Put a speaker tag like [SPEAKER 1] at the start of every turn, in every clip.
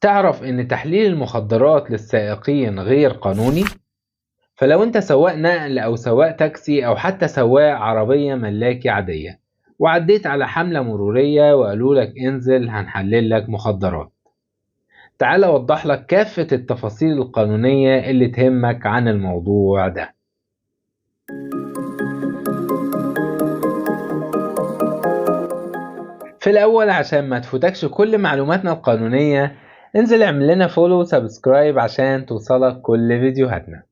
[SPEAKER 1] تعرف إن تحليل المخدرات للسائقين غير قانوني؟ فلو أنت سواق نقل أو سواق تاكسي أو حتى سواق عربية ملاكي عادية وعديت على حملة مرورية وقالوا لك انزل هنحلل لك مخدرات، تعال أوضح لك كافة التفاصيل القانونية اللي تهمك عن الموضوع ده. في الأول عشان ما تفوتكش كل معلوماتنا القانونية انزل اعمل لنا فولو وسبسكرايب عشان توصلك كل فيديوهاتنا.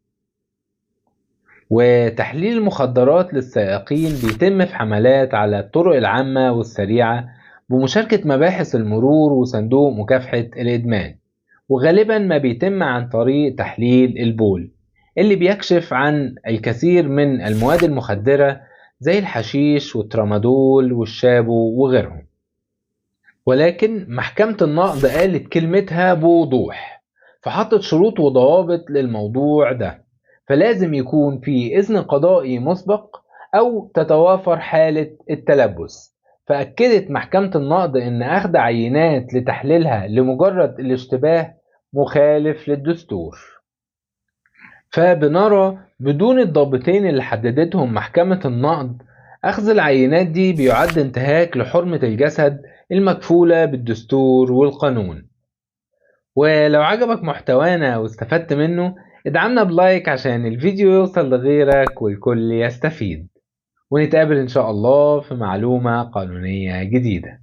[SPEAKER 1] وتحليل المخدرات للسائقين بيتم في حملات على الطرق العامة والسريعة بمشاركة مباحث المرور وصندوق مكافحة الإدمان، وغالبا ما بيتم عن طريق تحليل البول اللي بيكشف عن الكثير من المواد المخدرة زي الحشيش والترامادول والشابو وغيرهم. ولكن محكمة النقض قالت كلمتها بوضوح، فحطت شروط وضوابط للموضوع ده، فلازم يكون في إذن قضائي مسبق أو تتوافر حالة التلبس. فأكدت محكمة النقض إن أخذ عينات لتحليلها لمجرد الاشتباه مخالف للدستور. فبنرى بدون الضابطين اللي حددتهم محكمة النقض أخذ العينات دي بيعد انتهاك لحرمة الجسد المكفولة بالدستور والقانون. ولو عجبك محتوانا واستفدت منه ادعمنا بلايك عشان الفيديو يوصل لغيرك والكل يستفيد، ونتقابل إن شاء الله في معلومة قانونية جديدة.